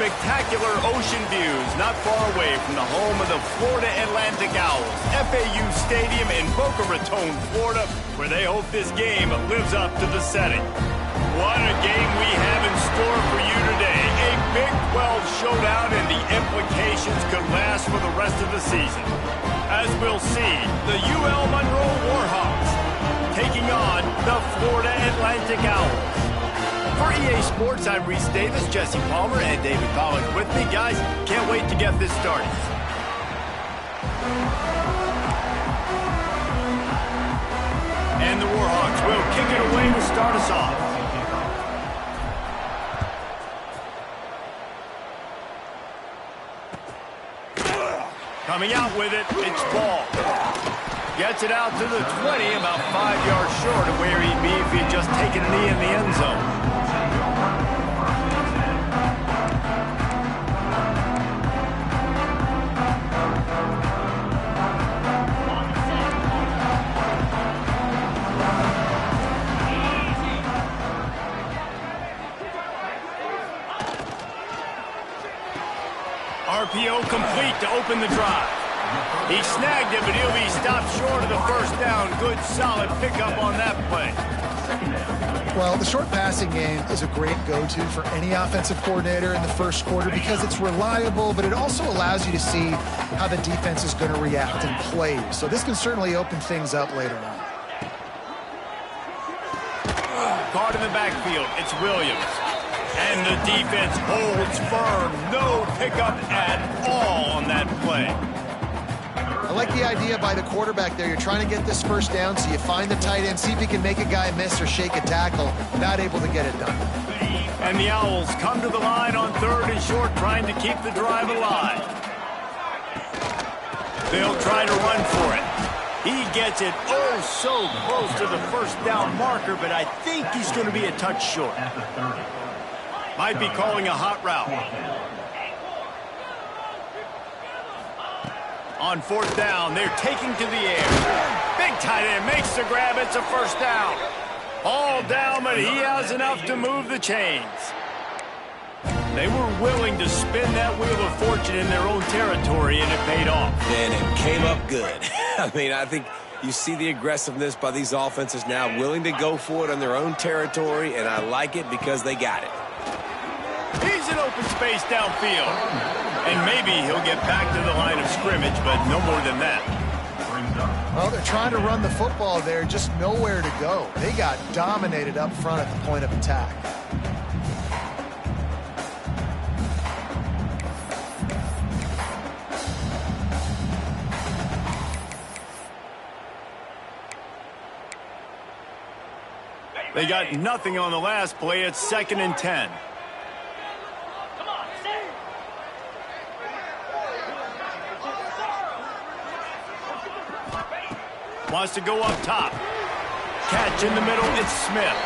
spectacular ocean views not far away from the home of the Florida Atlantic Owls, FAU Stadium in Boca Raton, Florida, where they hope this game lives up to the setting. What a game we have in store for you today. A Big 12 showdown, and the implications could last for the rest of the season. As we'll see, the UL Monroe Warhawks taking on the Florida Atlantic Owls. For EA Sports, I'm Reese Davis, Jesse Palmer, and David Pollack with me. Guys, can't wait to get this started. And the Warhawks will kick it away to start us off. Coming out with it, it's ball. Gets it out to the 20, about 5 yards short of where he'd be if he'd just taken a knee in the end zone. RPO complete to open the drive. He snagged it, but he'll be stopped short of the first down. Good, solid pickup on that play. Well, the short passing game is a great go-to for any offensive coordinator in the first quarter because it's reliable, but it also allows you to see how the defense is going to react and play. So this can certainly open things up later on. Caught in the backfield, it's Williams. And the defense holds firm. No pickup at all on that play. I like the idea by the quarterback there. You're trying to get this first down, so you find the tight end, see if he can make a guy miss or shake a tackle. Not able to get it done. And the Owls come to the line on 3rd and short, trying to keep the drive alive. They'll try to run for it. He gets it oh so close to the first down marker, but I think he's going to be a touch short. Might be calling a hot route. On 4th down, they're taking to the air. Big tight end makes the grab. It's a first down. All down, but he has enough to move the chains. They were willing to spin that wheel of fortune in their own territory, and it paid off. And it came up good. I mean, I think you see the aggressiveness by these offenses now, willing to go for it on their own territory, and I like it because they got it. He's in open space downfield. And maybe he'll get back to the line of scrimmage, but no more than that. Well, they're trying to run the football there, just nowhere to go. They got dominated up front at the point of attack. They got nothing on the last play. It's 2nd and 10. Wants to go up top. Catch in the middle, it's Smith.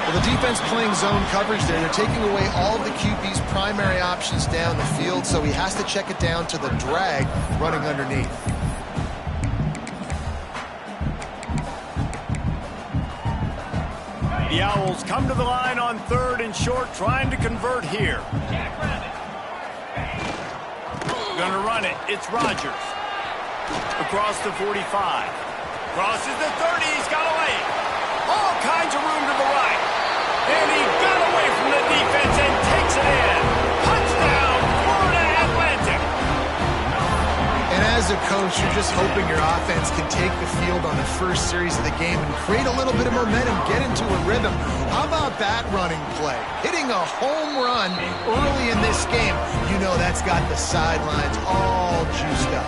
Well, the defense playing zone coverage there. They're taking away all of the QB's primary options down the field, so he has to check it down to the drag running underneath. The Owls come to the line on 3rd and short, trying to convert here. Gonna run it. It's Rodgers. Across the 45. Crosses the 30, he's got away. All kinds of room to the right. And he got away from the defense and takes it in. Touchdown, Florida Atlantic. And as a coach, you're just hoping your offense can take the field on the first series of the game and create a little bit of momentum, get into a rhythm. How about that running play? Hitting a home run early in this game. You know that's got the sidelines all juiced up.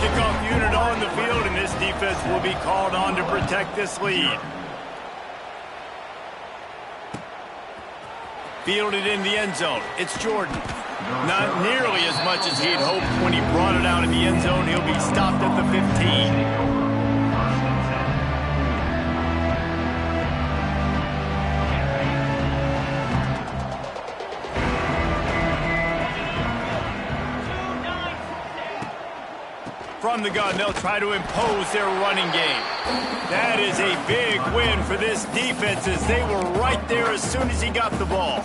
Kickoff unit on the field, and this defense will be called on to protect this lead. Fielded in the end zone. It's Jordan. Not nearly as much as he'd hoped when he brought it out in the end zone. He'll be stopped at the 15. From the gun, they'll try to impose their running game. That is a big win for this defense as they were right there as soon as he got the ball.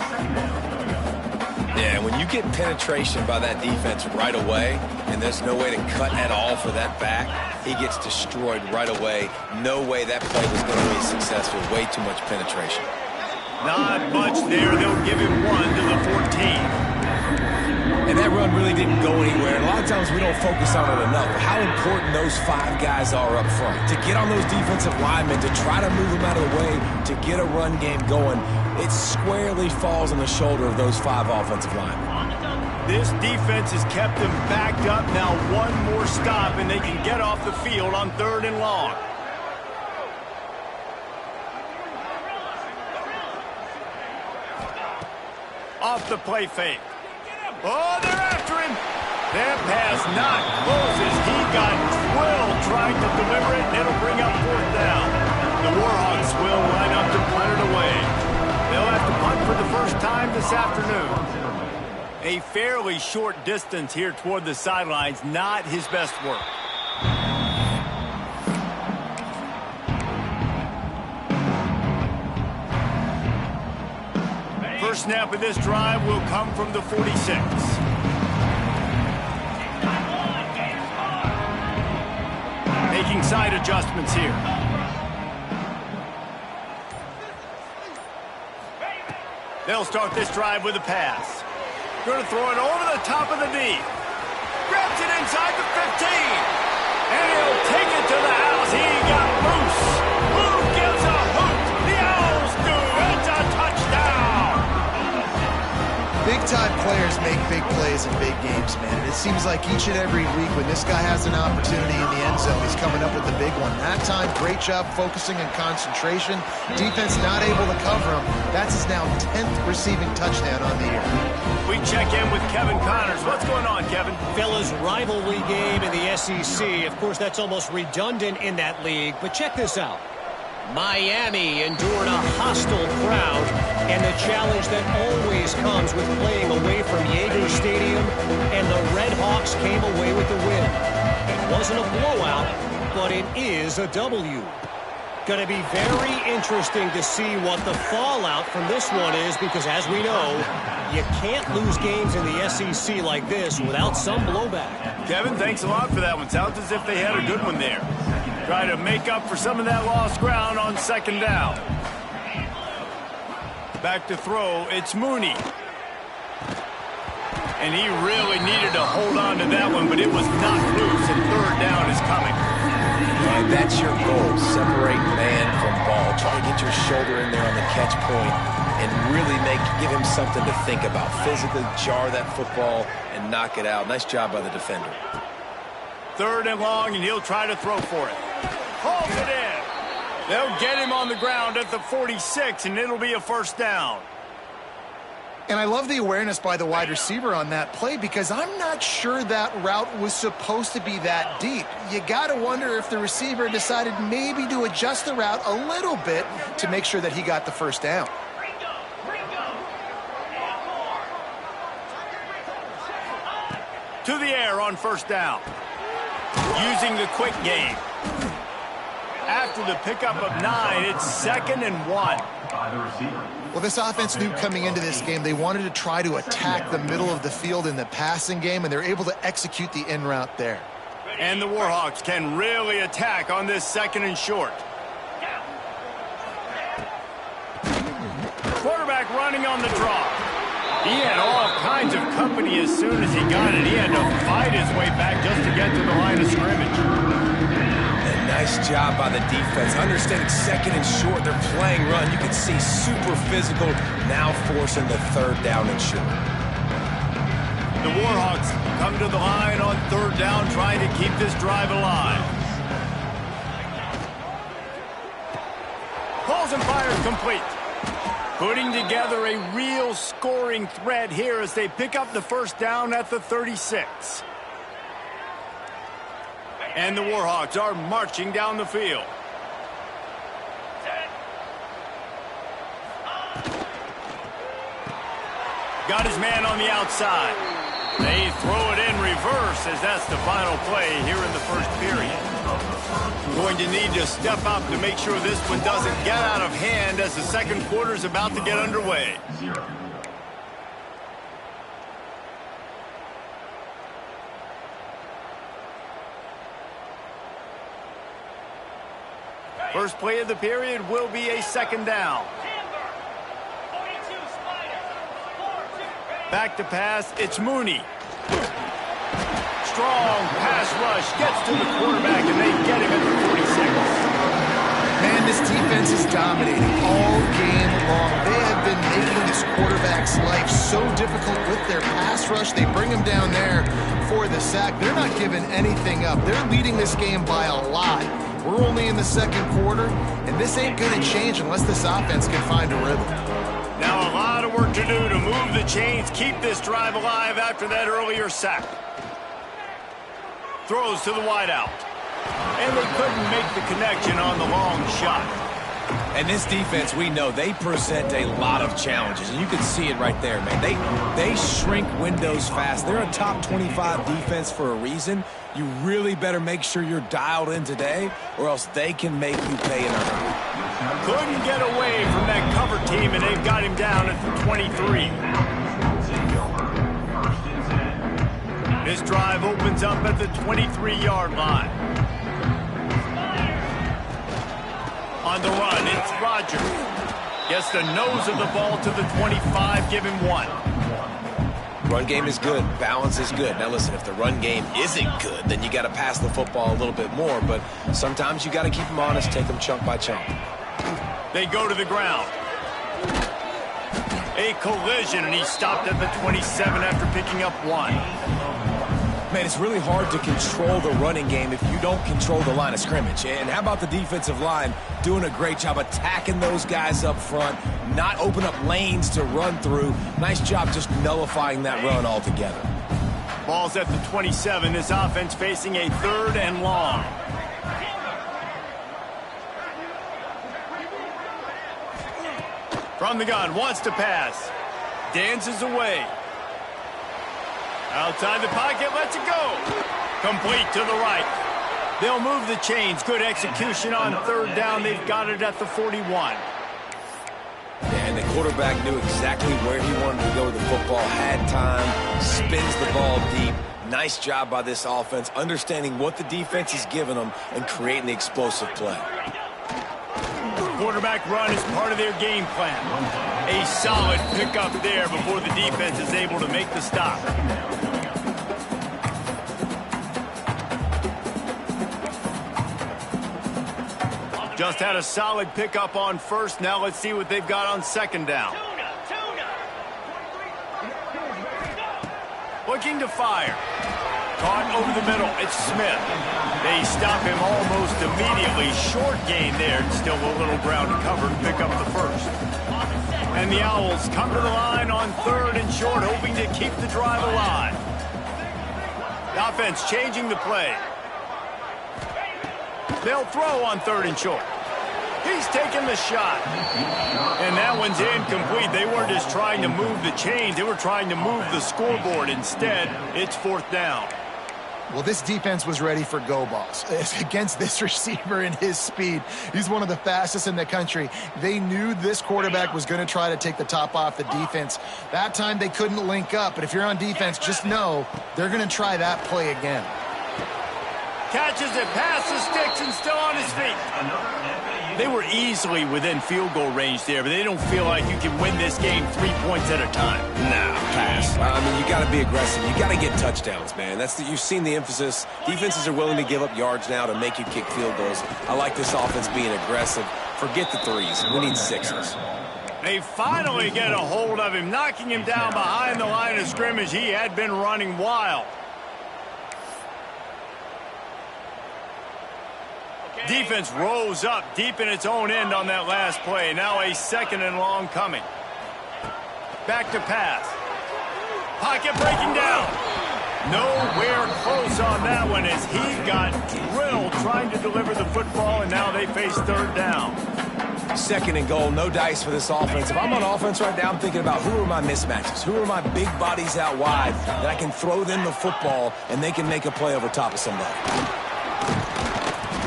Yeah, when you get penetration by that defense right away, and there's no way to cut at all for that back, he gets destroyed right away. No way that play was going to be successful. Way too much penetration. Not much there. They'll give him 1 to the 14. And that run really didn't go anywhere. And a lot of times we don't focus on it enough. But how important those 5 guys are up front. To get on those defensive linemen, to try to move them out of the way, to get a run game going, it squarely falls on the shoulder of those 5 offensive linemen. This defense has kept them backed up. Now one more stop, and they can get off the field on 3rd and long. Off the play fake. Oh, they're after him. That pass not closes. He got drilled trying to deliver it, and it'll bring up 4th down. The Warhawks will line up to punt it away. They'll have to punt for the first time this afternoon. A fairly short distance here toward the sidelines, not his best work. First snap of this drive will come from the 46. Making side adjustments here. They'll start this drive with a pass. Going to throw it over the top of the knee. Grabs it inside the 15. And he'll take it to the house. He got loose. Who gives a hoot? The Owls do. It's a touchdown. Big-time players make big plays in big games, man. And it seems like each and every week when this guy has an opportunity in the end zone, he's coming up with the big one. That time, great job focusing and concentration. Defense not able to cover him. That's his now 10th receiving touchdown on the year. We check in with Kevin Connors. What's going on, Kevin? Fellas, rivalry game in the SEC. Of course, that's almost redundant in that league. But check this out. Miami endured a hostile crowd and the challenge that always comes with playing away from Yager Stadium, and the Red Hawks came away with the win. It wasn't a blowout, but it is a W. Going to be very interesting to see what the fallout from this one is, because as we know, you can't lose games in the SEC like this without some blowback. Kevin, thanks a lot for that one. Sounds as if they had a good one there. Try to make up for some of that lost ground on 2nd down. Back to throw, it's Mooney. And he really needed to hold on to that one, but it was knocked loose, and 3rd down is coming. And that's your goal. Separate man from ball. Try to get your shoulder in there on the catch point and really give him something to think about. Physically jar that football and knock it out. Nice job by the defender. 3rd and long, and he'll try to throw for it. Hauls it in. They'll get him on the ground at the 46, and it'll be a 1st down. And I love the awareness by the wide receiver on that play, because I'm not sure that route was supposed to be that deep. You got to wonder if the receiver decided maybe to adjust the route a little bit to make sure that he got the 1st down. To the air on 1st down. Using the quick game. After the pickup of 9, it's 2nd and 1. Well, this offense knew coming into this game they wanted to try to attack the middle of the field in the passing game, and they're able to execute the in route there. And the Warhawks can really attack on this 2nd and short. Quarterback running on the draw. He had all kinds of company as soon as he got it. He had to fight his way back just to get to the line of scrimmage. Nice job by the defense. Understanding 2nd and short, they're playing run. You can see super physical, now forcing the 3rd down and short. The Warhawks come to the line on 3rd down, trying to keep this drive alive. Pulls and fires complete. Putting together a real scoring threat here as they pick up the 1st down at the 36. And the Warhawks are marching down the field. Got his man on the outside. They throw it in reverse as that's the final play here in the 1st period. Going to need to step up to make sure this one doesn't get out of hand as the 2nd quarter is about to get underway. First play of the period will be a second down. Back to pass, it's Mooney. Strong pass rush, gets to the quarterback, and they get him at the 46. Man, this defense is dominating all game long. They have been making this quarterback's life so difficult with their pass rush. They bring him down there for the sack. They're not giving anything up. They're leading this game by a lot. We're only in the second quarter, and this ain't going to change unless this offense can find a rhythm. Now a lot of work to do to move the chains, keep this drive alive after that earlier sack. Throws to the wideout. And they couldn't make the connection on the long shot. And this defense, we know, they present a lot of challenges. And you can see it right there, man. They shrink windows fast. They're a top 25 defense for a reason. You really better make sure you're dialed in today, or else they can make you pay in a hurry. Couldn't get away from that cover team, and they've got him down at the 23. This drive opens up at the 23-yard line. On the run, it's Rodgers. Gets the nose of the ball to the 25, give him 1. Run game is good. Balance is good. Now listen, if the run game isn't good, then you got to pass the football a little bit more. But sometimes you got to keep them honest, take them chunk by chunk. They go to the ground. A collision, and he stopped at the 27 after picking up 1. Man, it's really hard to control the running game if you don't control the line of scrimmage. And how about the defensive line doing a great job attacking those guys up front, not open up lanes to run through. Nice job just nullifying that run altogether. Ball's at the 27. This offense facing a 3rd and long. From the gun, wants to pass. Dances away. Outside the pocket, lets it go. Complete to the right. They'll move the chains. Good execution on 3rd down. They've got it at the 41. And the quarterback knew exactly where he wanted to go with the football, had time, spins the ball deep. Nice job by this offense, understanding what the defense is giving them and creating the explosive play. Quarterback run is part of their game plan. A solid pickup there before the defense is able to make the stop. Just had a solid pickup on 1st. Now let's see what they've got on 2nd down. Looking to fire. Caught over the middle. It's Smith. They stop him almost immediately. Short gain there. Still a little ground to cover to pick up the 1st. And the Owls come to the line on 3rd and short, hoping to keep the drive alive. The offense changing the play. They'll throw on 3rd and short. He's taking the shot. And that one's incomplete. They weren't just trying to move the chains. They were trying to move the scoreboard. Instead, it's 4th down. Well, this defense was ready for go balls against this receiver and his speed. He's one of the fastest in the country. They knew this quarterback was going to try to take the top off the defense. That time they couldn't link up, but if you're on defense, just know they're going to try that play again. Catches it, passes, sticks, and still on his feet. They were easily within field goal range there, but they don't feel like you can win this game 3 points at a time. Nah, pass. I mean, you got to be aggressive. You got to get touchdowns, man. You've seen the emphasis. Defenses are willing to give up yards now to make you kick field goals. I like this offense being aggressive. Forget the 3s. We need 6s. They finally get a hold of him, knocking him down behind the line of scrimmage. He had been running wild. Defense rose up deep in its own end on that last play. Now a 2nd and long coming. Back to pass. Pocket breaking down. Nowhere close on that one as he got drilled trying to deliver the football, and now they face 3rd down. 2nd and goal, no dice for this offense. If I'm on offense right now, I'm thinking about who are my mismatches? Who are my big bodies out wide that I can throw them the football and they can make a play over top of somebody?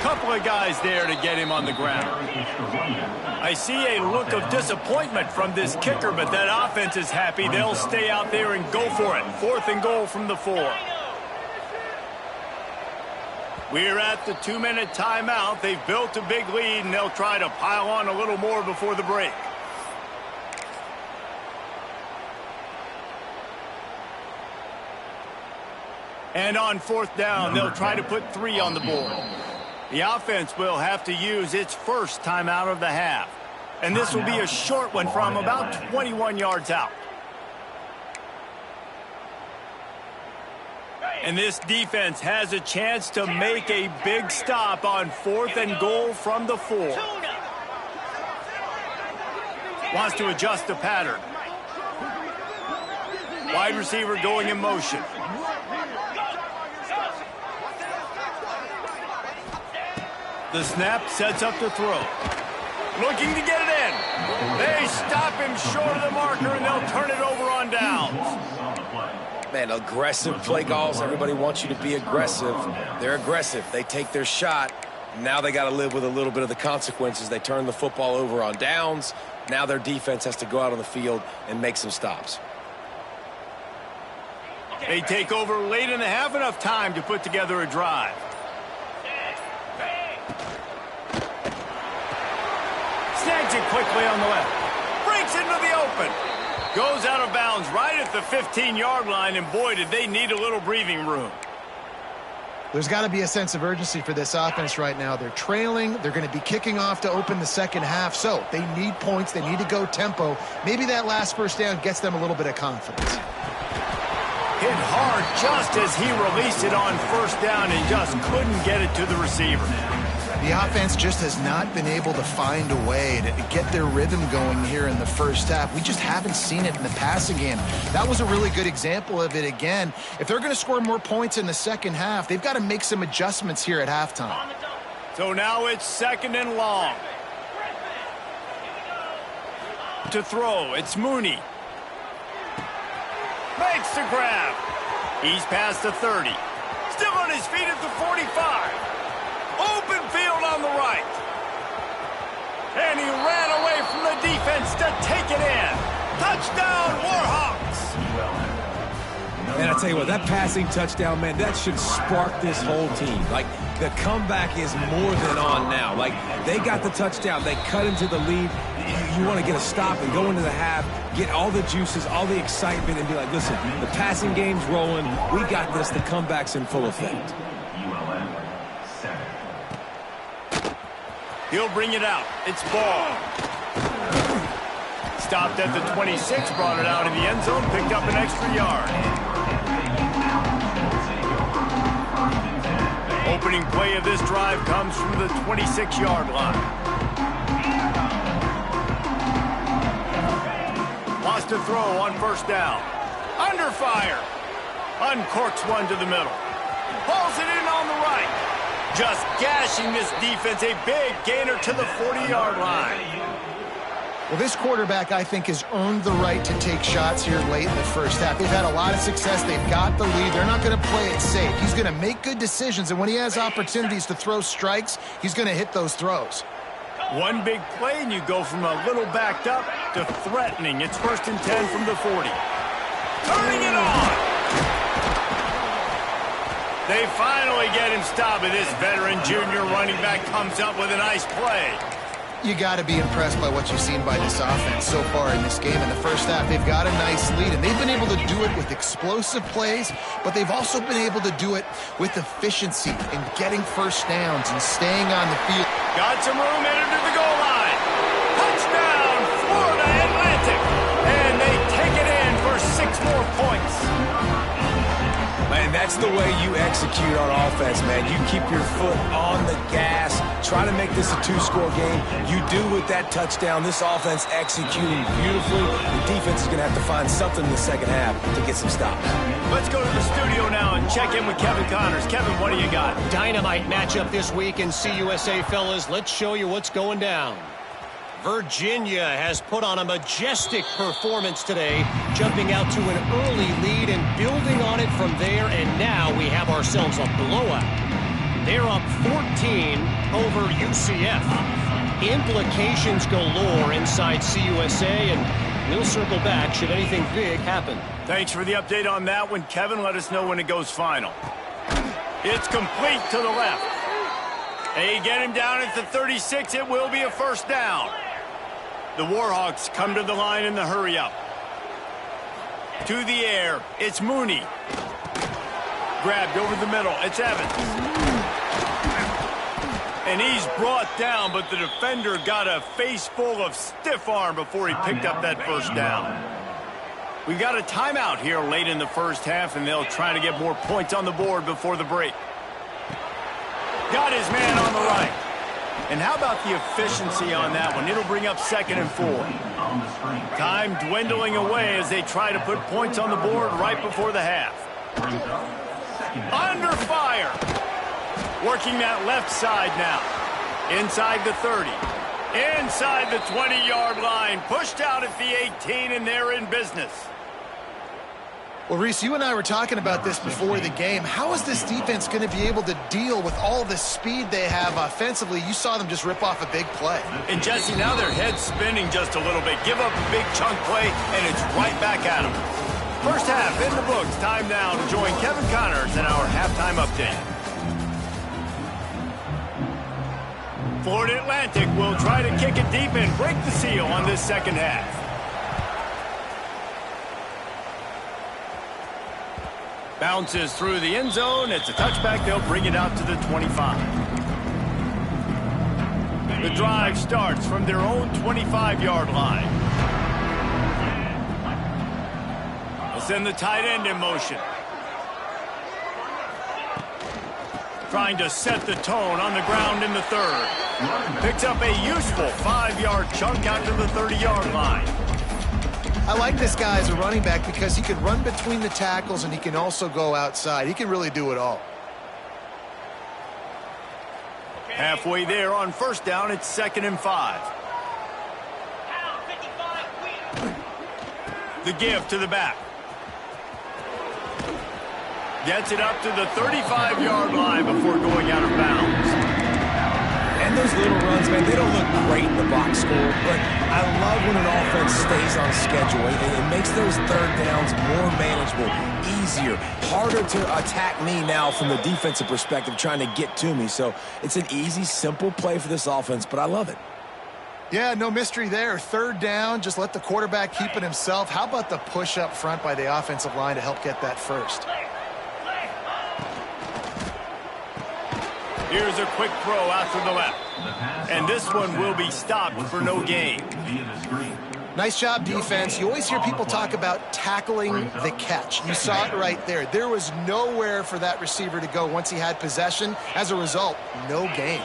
Couple of guys there to get him on the ground. I see a look of disappointment from this kicker, but that offense is happy. They'll stay out there and go for it. 4th and goal from the 4. We're at the 2-minute timeout. They've built a big lead, and they'll try to pile on a little more before the break. And on 4th down, they'll try to put 3 on the board. The offense will have to use its first timeout of the half. And this will be a short one from about 21 yards out. And this defense has a chance to make a big stop on 4th and goal from the 4. Wants to adjust the pattern. Wide receiver going in motion. The snap sets up the throw. Looking to get it in. They stop him short of the marker, and they'll turn it over on downs. Man, aggressive play calls. Everybody wants you to be aggressive. They're aggressive. They take their shot. Now they got to live with a little bit of the consequences. They turn the football over on downs. Now their defense has to go out on the field and make some stops. They take over late in the half, enough time to put together a drive. Snags it quickly on the left. Breaks into the open. Goes out of bounds right at the 15-yard line, and boy, did they need a little breathing room. There's got to be a sense of urgency for this offense right now. They're trailing. They're going to be kicking off to open the second half, so they need points. They need to go tempo. Maybe that last first down gets them a little bit of confidence. Hit hard just as he released it on 1st down and just couldn't get it to the receiver. The offense just has not been able to find a way to get their rhythm going here in the first half. We just haven't seen it in the passing game. That was a really good example of it again. If they're going to score more points in the second half, they've got to make some adjustments here at halftime. So now it's 2nd and long. To throw, it's Mooney. Makes the grab. He's past the 30. Still on his feet at the 45. Open field on the right. And he ran away from the defense to take it in. Touchdown, Warhawks. Man, I tell you what, that passing touchdown, man, that should spark this whole team. Like, the comeback is more than on now. Like, they got the touchdown. They cut into the lead. You want to get a stop and go into the half, get all the juices, all the excitement, and be like, listen, the passing game's rolling. We got this. The comeback's in full effect. He'll bring it out. It's ball. Stopped at the 26, brought it out in the end zone, picked up an extra yard. Opening play of this drive comes from the 26-yard line. Lost a throw on 1st down. Under fire. Uncorks one to the middle. Pulls it in on the right. Just gashing this defense, a big gainer to the 40-yard line. Well, this quarterback, I think, has earned the right to take shots here late in the first half. They've had a lot of success. They've got the lead. They're not going to play it safe. He's going to make good decisions, and when he has opportunities to throw strikes, he's going to hit those throws. One big play, and you go from a little backed up to threatening. It's 1st and 10 from the 40. Turning it on. They finally get him stopped, and this veteran junior running back comes up with a nice play. You got to be impressed by what you've seen by this offense so far in this game. In the first half, they've got a nice lead, and they've been able to do it with explosive plays, but they've also been able to do it with efficiency and getting first downs and staying on the field. Got some room headed to the goal line. Touchdown, Florida Atlantic. And they take it in for 6 more points. Man, that's the way you execute on offense, man. You keep your foot on the gas. Try to make this a 2-score game. You do with that touchdown. This offense executing beautifully. The defense is going to have to find something in the second half to get some stops. Let's go to the studio now and check in with Kevin Connors. Kevin, what do you got? Dynamite matchup this week in CUSA, fellas. Let's show you what's going down. Virginia has put on a majestic performance today, jumping out to an early lead and building on it from there, and now we have ourselves a blowout. They're up 14 over UCF. Implications galore inside CUSA, and we'll circle back should anything big happen. Thanks for the update on that one, Kevin. Let us know when it goes final. It's complete to the left. They get him down at the 36. It will be a first down. The Warhawks come to the line in the hurry-up. To the air, it's Mooney. Grabbed over the middle, it's Evans. And he's brought down, but the defender got a face full of stiff arm before he picked up that first down. We've got a timeout here late in the first half, and they'll try to get more points on the board before the break. Got his man on the right. And how about the efficiency on that one? It'll bring up 2nd and 4. Time dwindling away as they try to put points on the board right before the half. Under fire. Working that left side now. Inside the 30. Inside the 20-yard line. Pushed out at the 18, and they're in business. Well, Reese, you and I were talking about this before the game. How is this defense going to be able to deal with all the speed they have offensively? You saw them just rip off a big play. And, Jesse, now their head's spinning just a little bit. Give up a big chunk play, and it's right back at them. First half in the books. Time now to join Kevin Connors in our halftime update. Florida Atlantic will try to kick it deep and break the seal on this second half. Bounces through the end zone. It's a touchback. They'll bring it out to the 25. The drive starts from their own 25-yard line. They'll send the tight end in motion. Trying to set the tone on the ground in the third. Picks up a useful 5-yard chunk out to the 30-yard line. I like this guy as a running back because he can run between the tackles and he can also go outside. He can really do it all. Halfway there on first down, it's 2nd and 5. The give to the back. Gets it up to the 35-yard line before going out of bounds. And those little runs, man, they don't look great in the box score, but I love when an offense stays on schedule. It makes those third downs more manageable, easier, harder to attack me now from the defensive perspective trying to get to me. So it's an easy, simple play for this offense, but I love it. Yeah, no mystery there. Third down, just let the quarterback keep it himself. How about the push up front by the offensive line to help get that first? Here's a quick throw out to the left. And this one will be stopped for no gain. Nice job, defense. You always hear people talk about tackling the catch. You saw it right there. There was nowhere for that receiver to go once he had possession. As a result, no gain.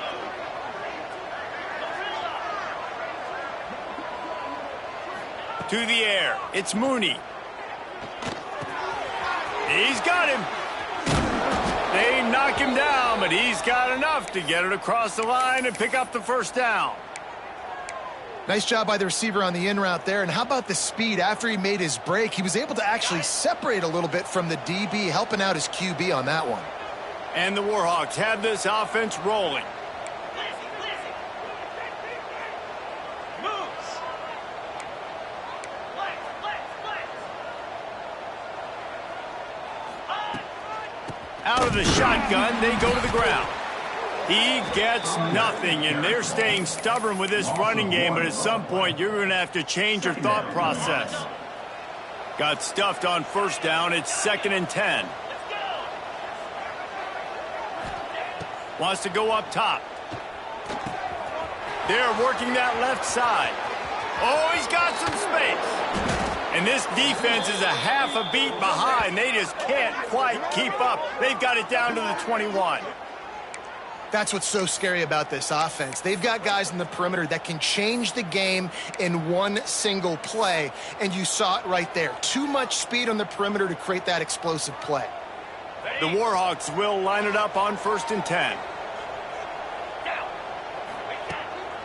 To the air, it's Mooney. He's got him. They knock him down, but he's got enough to get it across the line and pick up the first down. Nice job by the receiver on the in route there. And how about the speed? After he made his break, he was able to actually separate a little bit from the DB, helping out his QB on that one. And the Warhawks have this offense rolling. Out of the shotgun, they go to the ground. He gets nothing, and they're staying stubborn with this running game, but at some point, you're going to have to change your thought process. Got stuffed on first down. It's 2nd and 10. Wants to go up top. They're working that left side. Oh, he's got some space. And this defense is a half a beat behind. They just can't quite keep up. They've got it down to the 21. That's what's so scary about this offense. They've got guys in the perimeter that can change the game in one single play, and you saw it right there. Too much speed on the perimeter to create that explosive play. The Warhawks will line it up on 1st and 10.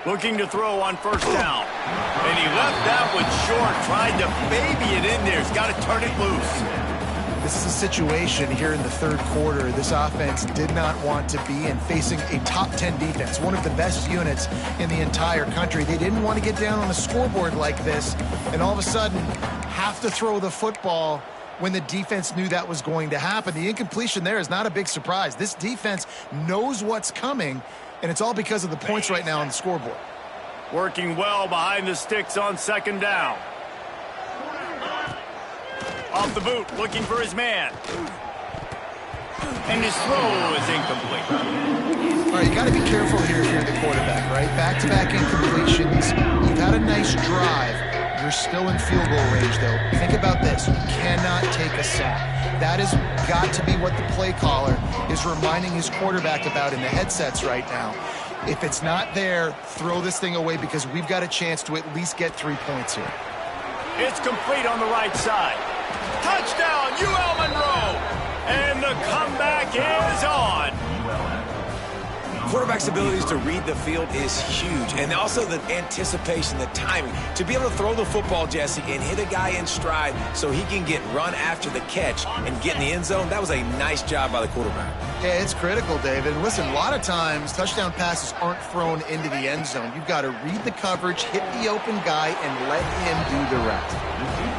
Looking to throw on first down. And he left that one short, tried to baby it in there. He's got to turn it loose. This is a situation here in the third quarter this offense did not want to be in, facing a top 10 defense, one of the best units in the entire country. They didn't want to get down on a scoreboard like this, and all of a sudden have to throw the football when the defense knew that was going to happen. The incompletion there is not a big surprise. This defense knows what's coming, and it's all because of the points right now on the scoreboard. Working well behind the sticks on second down. Off the boot, looking for his man. And his throw is incomplete. All right, you got to be careful here if you're the quarterback, right? Back-to-back incompletions. You've had a nice drive. You're still in field goal range, though. Think about this. You cannot take a sack. That has got to be what the play caller is reminding his quarterback about in the headsets right now. If it's not there, throw this thing away because we've got a chance to at least get 3 points here. It's complete on the right side. Touchdown, UL Monroe! And the comeback is on. Quarterback's abilities to read the field is huge, and also the anticipation, the timing. To be able to throw the football, Jesse, and hit a guy in stride so he can get run after the catch and get in the end zone, that was a nice job by the quarterback. Yeah, it's critical, David. Listen, a lot of times touchdown passes aren't thrown into the end zone. You've got to read the coverage, hit the open guy, and let him do the rest.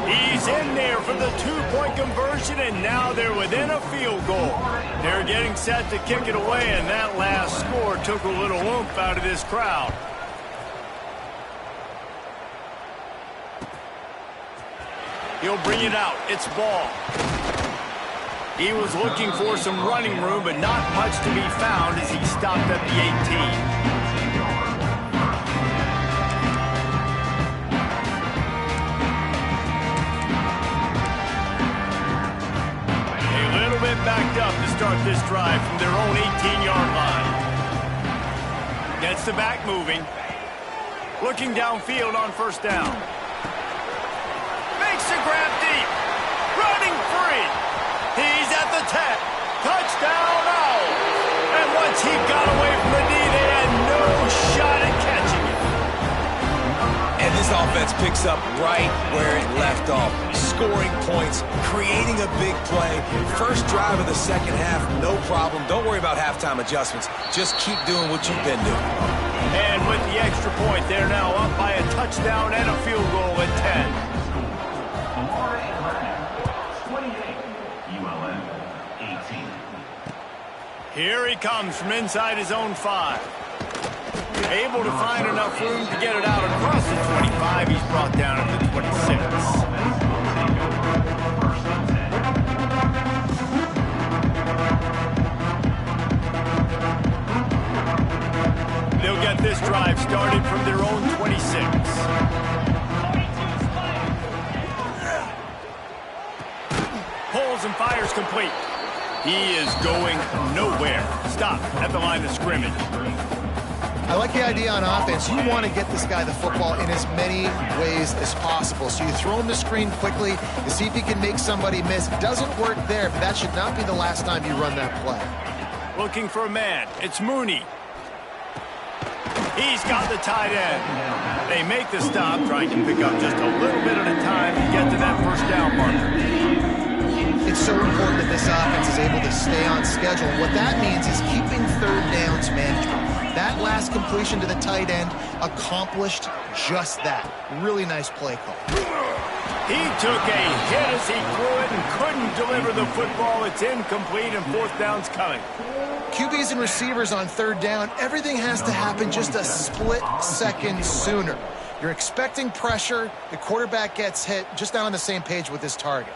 He's in there for the two-point conversion, and now they're within a field goal. They're getting set to kick it away, and that last score took a little oomph out of this crowd. He'll bring it out. It's ball. He was looking for some running room, but not much to be found as he stopped at the 18. Backed up to start this drive from their own 18-yard line. Gets the back moving. Looking downfield on first down. Makes a grab deep. Running free. He's at the 10. Touchdown Owls. And once he got away from the D, they had no shot at catching it. And this offense picks up right where it left off. Scoring points, creating a big play. First drive of the second half, no problem. Don't worry about halftime adjustments. Just keep doing what you've been doing. And with the extra point, they're now up by a touchdown and a field goal at 10. Here he comes from inside his own 5. Able to find enough room to get it out across the 25. He's brought down at the 26. They'll get this drive started from their own 26. Pulls and fires complete. He is going nowhere. Stop at the line of scrimmage. I like the idea on offense. You want to get this guy the football in as many ways as possible. So you throw him the screen quickly to see if he can make somebody miss. It doesn't work there, but that should not be the last time you run that play. Looking for a man. It's Mooney. He's got the tight end. They make the stop, trying to pick up just a little bit at a time to get to that first down marker. It's so important that this offense is able to stay on schedule. What that means is keeping third downs manageable. That last completion to the tight end accomplished just that. Really nice play call. He took a hit as he threw it and couldn't deliver the football. It's incomplete and fourth down's coming. QBs and receivers on third down, everything has to happen just a split second sooner. You're expecting pressure. The quarterback gets hit, just not on the same page with his target.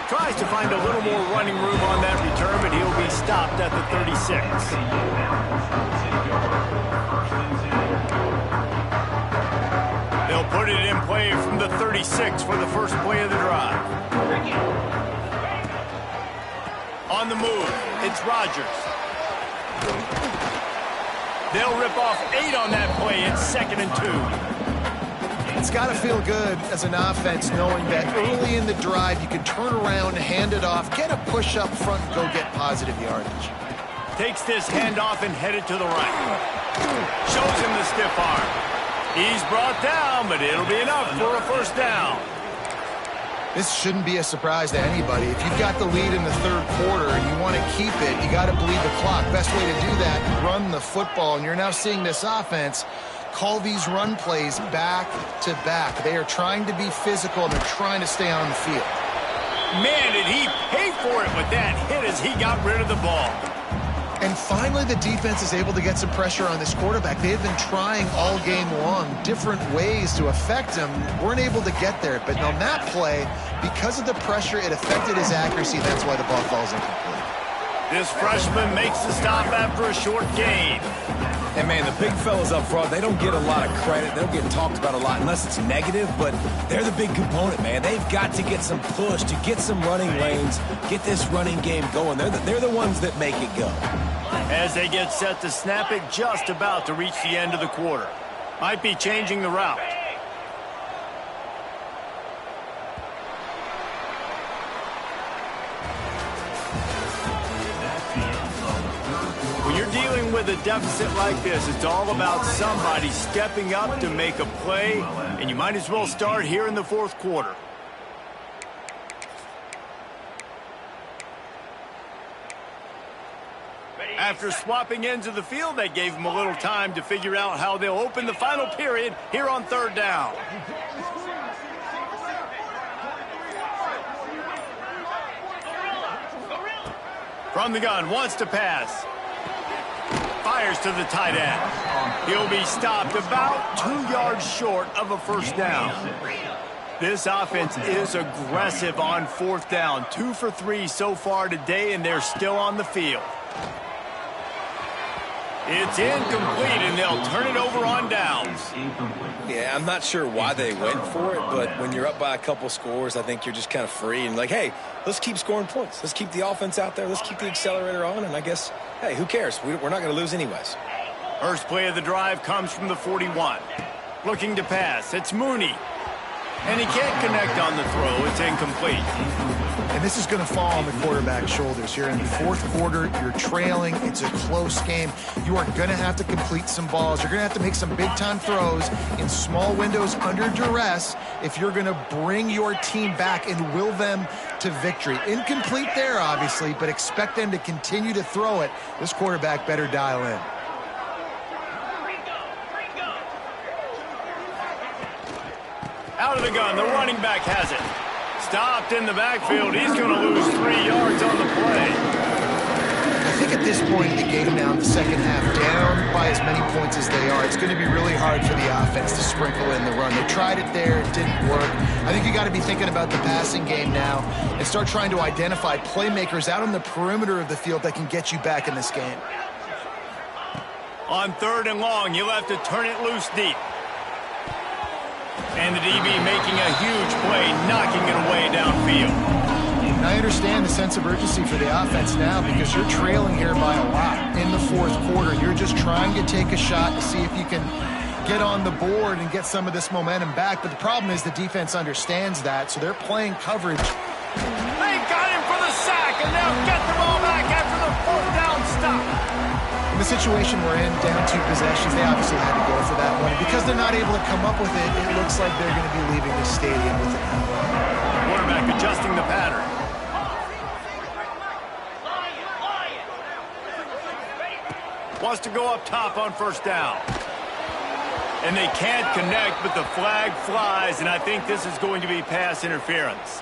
Tries to find a little more running room on that return, but he'll be stopped at the 36. They'll put it in play from the 36 for the first play of the drive. On the move, it's Rodgers. They'll rip off 8 on that play. It's 2nd and 2. It's got to feel good as an offense knowing that early in the drive you can turn around, hand it off, get a push up front, and go get positive yardage. Takes this handoff and headed to the right. Shows him the stiff arm. He's brought down, but it'll be enough for a first down. This shouldn't be a surprise to anybody. If you've got the lead in the third quarter and you want to keep it, you got to bleed the clock. Best way to do that, run the football. And you're now seeing this offense call these run plays back to back. They are trying to be physical, and they're trying to stay on the field. Man, did he pay for it with that hit as he got rid of the ball. And finally, the defense is able to get some pressure on this quarterback. They have been trying all game long different ways to affect him. Weren't able to get there. But on that play, because of the pressure, it affected his accuracy. That's why the ball falls incomplete. This freshman makes the stop after a short gain. And, man, the big fellas up front, they don't get a lot of credit. They don't get talked about a lot unless it's negative, but they're the big component, man. They've got to get some push, to get some running lanes, get this running game going. They're the ones that make it go. As they get set to snap it, just about to reach the end of the quarter. Might be changing the route. When you're dealing with a deficit like this, it's all about somebody stepping up to make a play, and you might as well start here in the fourth quarter. After swapping ends of the field, they gave them a little time to figure out how they'll open the final period here on third down. From the gun, wants to pass. Fires to the tight end. He'll be stopped about 2 yards short of a first down. This offense is aggressive on fourth down. 2 for 3 so far today, and they're still on the field. It's incomplete, and they'll turn it over on downs. Yeah, I'm not sure why they went for it, but when you're up by a couple scores, I think you're just kind of free and like, hey, let's keep scoring points. Let's keep the offense out there. Let's keep the accelerator on, and I guess, hey, who cares? We're not going to lose anyways. First play of the drive comes from the 41. Looking to pass. It's Mooney. And he can't connect on the throw. It's incomplete. And this is going to fall on the quarterback's shoulders here. In the fourth quarter, you're trailing. It's a close game. You are going to have to complete some balls. You're going to have to make some big-time throws in small windows under duress if you're going to bring your team back and will them to victory. Incomplete there, obviously, but expect them to continue to throw it. This quarterback better dial in. Out of the gun, the running back has it. Stopped in the backfield. He's going to lose 3 yards on the play. I think at this point in the game now, in the second half, down by as many points as they are, it's going to be really hard for the offense to sprinkle in the run. They tried it there. It didn't work. I think you got to be thinking about the passing game now and start trying to identify playmakers out on the perimeter of the field that can get you back in this game. On third and long, you'll have to turn it loose deep. And the DB making a huge play, knocking it away downfield. And I understand the sense of urgency for the offense now because you're trailing here by a lot in the fourth quarter. You're just trying to take a shot to see if you can get on the board and get some of this momentum back. But the problem is the defense understands that, so they're playing coverage. They got him for the sack, and they'll get the ball back after the fourth down stop. In the situation we're in, down 2 possessions, they obviously had to go for that one. And because they're not able to come up with it, it looks like they're going to be leaving the stadium with it. Quarterback adjusting the pattern. Wants to go up top on first down. And they can't connect, but the flag flies, and I think this is going to be pass interference.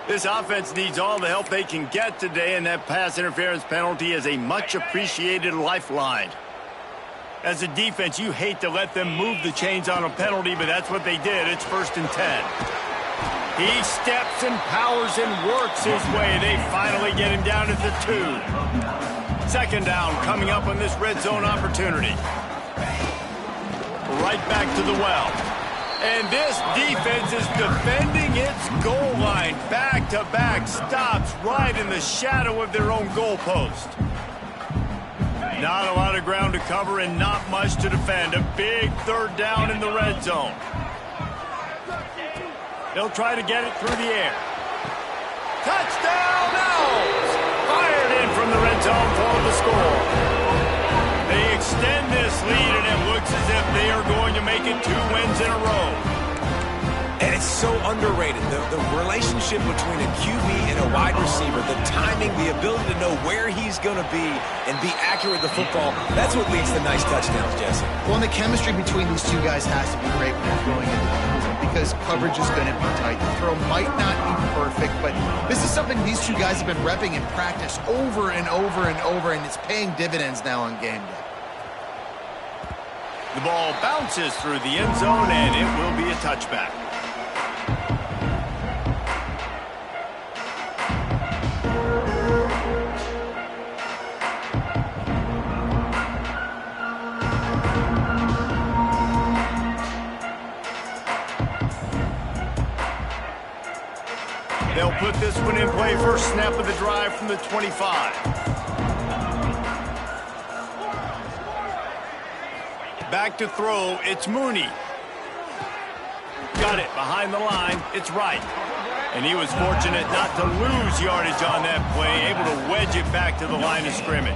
This offense needs all the help they can get today, and that pass interference penalty is a much-appreciated lifeline. As a defense, you hate to let them move the chains on a penalty, but that's what they did. It's 1st and 10. He steps and powers and works his way. They finally get him down at the 2. Second down coming up on this red zone opportunity. Right back to the well. And this defense is defending its goal line. Back-to-back stops right in the shadow of their own goalpost. Not a lot of ground to cover and not much to defend. A big third down in the red zone. They'll try to get it through the air. Touchdown Owls! Fired in from the red zone for the score. They extend this lead, and it looks as if they are going to make it 2 wins in a row. And it's so underrated. The relationship between a QB and a wide receiver, the timing, the ability to know where he's going to be and be accurate with the football, that's what leads to nice touchdowns, Jesse. Well, and the chemistry between these two guys has to be great when they're throwing into the end zone because coverage is going to be tight. The throw might not be perfect, but this is something these two guys have been repping in practice over and over and over, and it's paying dividends now on game day. The ball bounces through the end zone, and it will be a touchback. They'll put this one in play first snap of the drive from the 25. Back to throw, it's Mooney. Got it behind the line, it's Wright. And he was fortunate not to lose yardage on that play, able to wedge it back to the line of scrimmage.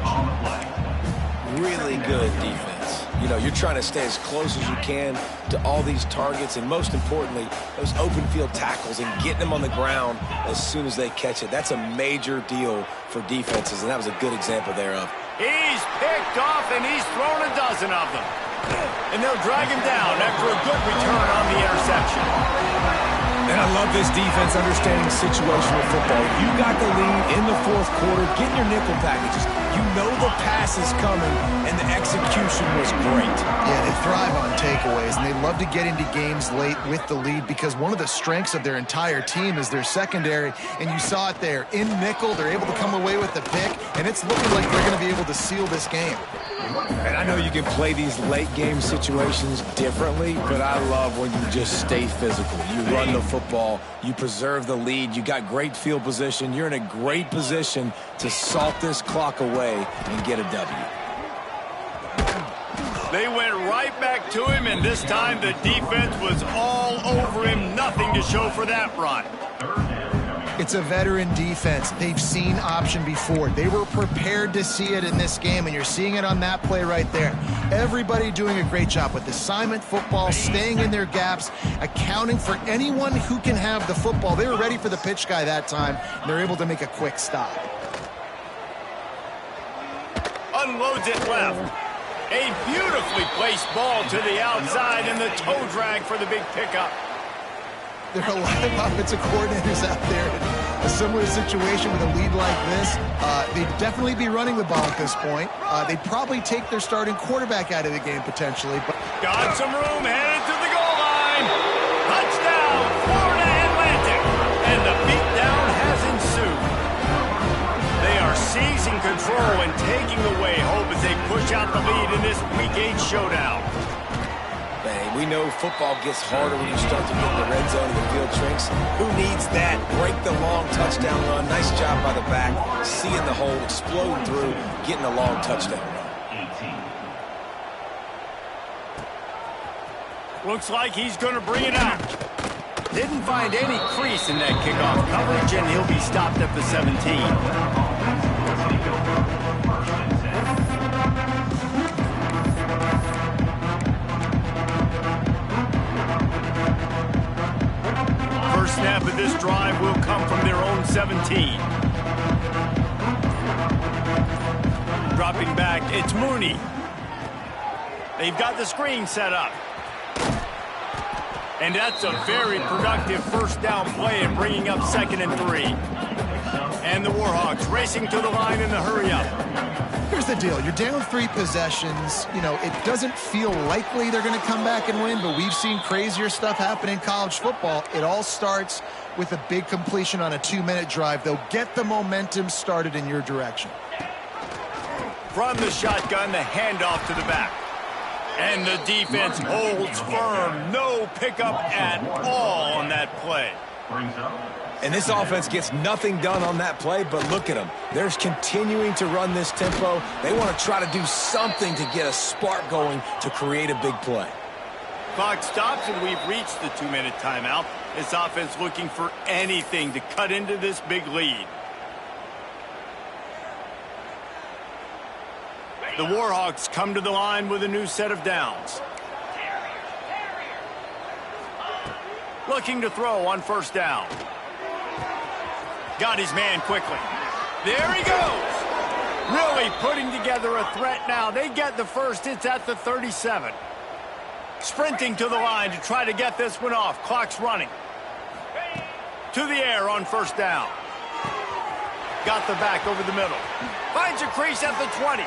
Really good defense. You know, you're trying to stay as close as you can to all these targets, and most importantly, those open field tackles and getting them on the ground as soon as they catch it. That's a major deal for defenses, and that was a good example thereof. He's picked off, and he's thrown a dozen of them. And they'll drag him down after a good return on the interception. And I love this defense understanding situational football. You got the lead in the fourth quarter, getting your nickel packages. You know the pass is coming, and the execution was great. Yeah, they thrive on takeaways, and they love to get into games late with the lead because one of the strengths of their entire team is their secondary, and you saw it there. In nickel, they're able to come away with the pick, and it's looking like they're going to be able to seal this game. And I know you can play these late-game situations differently, but I love when you just stay physical. You run the football, you preserve the lead, you got great field position, you're in a great position to salt this clock away and get a W. They went right back to him, and this time the defense was all over him. Nothing to show for that run. It's a veteran defense. They've seen option before. They were prepared to see it in this game, and you're seeing it on that play right there. Everybody doing a great job with assignment football, staying in their gaps, accounting for anyone who can have the football. They were ready for the pitch guy that time, and they're able to make a quick stop. Unloads it left. A beautifully placed ball to the outside, and the toe drag for the big pickup. There are a lot of offensive coordinators out there in a similar situation with a lead like this. They'd definitely be running the ball at this point. They'd probably take their starting quarterback out of the game potentially. But got some room, headed to the goal line. Touchdown, Florida Atlantic. And the beatdown has ensued. They are seizing control and taking away hope as they push out the lead in this Week 8 showdown. Man, we know football gets harder when you start to get in the red zone and the field shrinks. Who needs that? Break the long touchdown run. Nice job by the back. Seeing the hole, exploding through, getting a long touchdown run. Looks like he's going to bring it out. Didn't find any crease in that kickoff coverage, and he'll be stopped at the 17. First snap of this drive will come from their own 17. Dropping back, it's Mooney. They've got the screen set up. And that's a very productive first down play and bringing up 2nd and 3. And the Warhawks racing to the line in the hurry up. here's the deal. You're down 3 possessions. You know, it doesn't feel likely they're going to come back and win, but we've seen crazier stuff happen in college football. It all starts with a big completion on a 2-minute drive. They'll get the momentum started in your direction. From the shotgun, the handoff to the back. And the defense holds firm. No pickup at all on that play. And this offense gets nothing done on that play, but look at them. They're continuing to run this tempo. They want to try to do something to get a spark going to create a big play. Clock stops, and we've reached the 2-minute timeout. This offense looking for anything to cut into this big lead. The Warhawks come to the line with a new set of downs. Looking to throw on first down. Got his man quickly. There he goes. Really putting together a threat now. They get the first. It's at the 37. Sprinting to the line to try to get this one off. Clock's running. To the air on first down. Got the back over the middle. Finds a crease at the 20.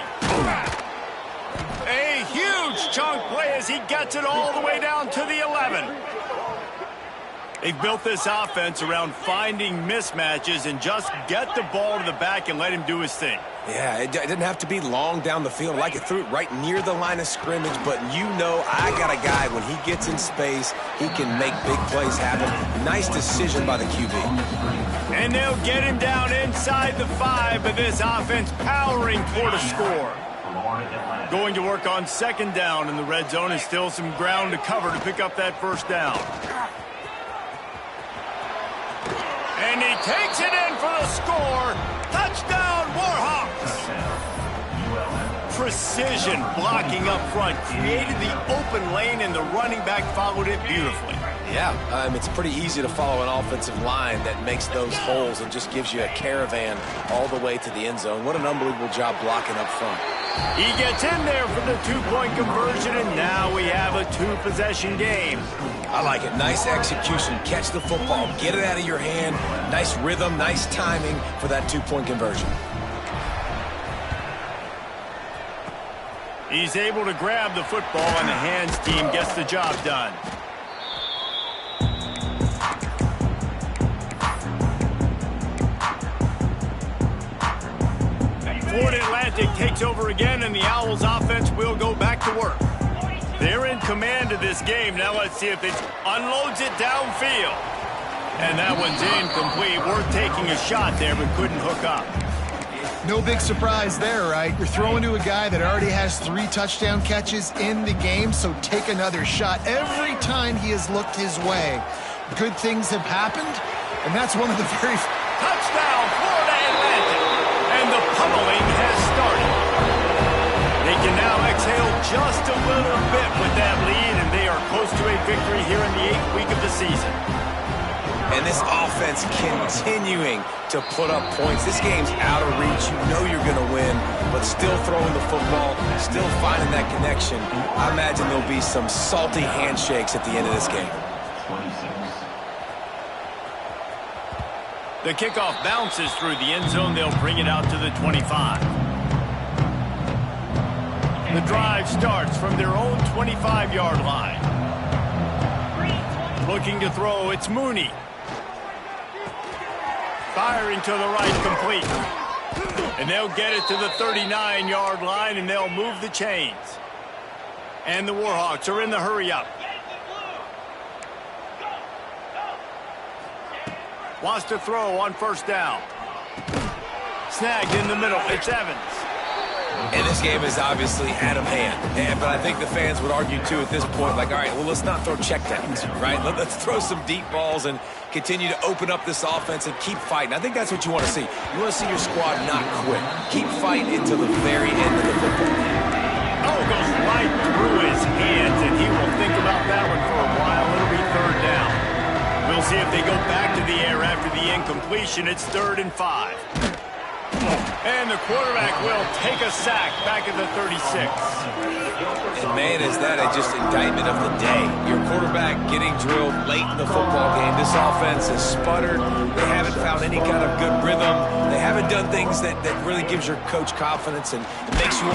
A huge chunk play as he gets it all the way down to the 11. They've built this offense around finding mismatches and just get the ball to the back and let him do his thing. Yeah, it didn't have to be long down the field. Like it threw it right near the line of scrimmage, but you know I got a guy, when he gets in space, he can make big plays happen. Nice decision by the QB. And they'll get him down inside the 5, but this offense powering toward a score. Going to work on second down in the red zone, and still some ground to cover to pick up that first down. And he takes it in for the score. Touchdown, Warhawks! Precision blocking up front created the open lane, and the running back followed it beautifully. Yeah, it's pretty easy to follow an offensive line that makes those holes and just gives you a caravan all the way to the end zone. What an unbelievable job blocking up front. He gets in there for the two-point conversion, and now we have a two-possession game. I like it. Nice execution. Catch the football. Get it out of your hand. Nice rhythm, nice timing for that two-point conversion. He's able to grab the football, and the hands team gets the job done. Florida Atlantic takes over again, and the Owls offense will go back to work. They're in command of this game. Now let's see if they unloads it downfield. And that one's incomplete. Worth taking a shot there, but couldn't hook up. No big surprise there, right? You're throwing to a guy that already has 3 touchdown catches in the game, so take another shot. Every time he has looked his way, good things have happened, and that's one of the very... Touchdown, Florida Atlantic! And the pummeling has started. They can now exhale just a little bit with that lead, and they are close to a victory here in the 8th week of the season. And this offense continuing to put up points. This game's out of reach. You know you're going to win, but still throwing the football, still finding that connection. I imagine there'll be some salty handshakes at the end of this game. The kickoff bounces through the end zone. They'll bring it out to the 25. The drive starts from their own 25-yard line. Looking to throw, it's Mooney. Firing to the right, complete. And they'll get it to the 39-yard line, and they'll move the chains. And the Warhawks are in the hurry-up. Wants to throw on first down. Snagged in the middle. It's Evans. And this game has obviously had him hand. But I think the fans would argue, too, at this point, like, all right, well, let's not throw checkdowns, right? Let's throw some deep balls and continue to open up this offense and keep fighting. I think that's what you want to see. You want to see your squad not quit. Keep fighting until the very end of the football. Oh, it goes right through his hands, and he will think about that one for a while. It'll be third down. We'll see if they go back to the air after the incompletion. It's 3rd and 5. And the quarterback will take a sack back at the 36. And, man, is that just indictment of the day. Your quarterback getting drilled late in the football game. This offense has sputtered. They haven't found any kind of good rhythm. They haven't done things that really gives your coach confidence and makes you...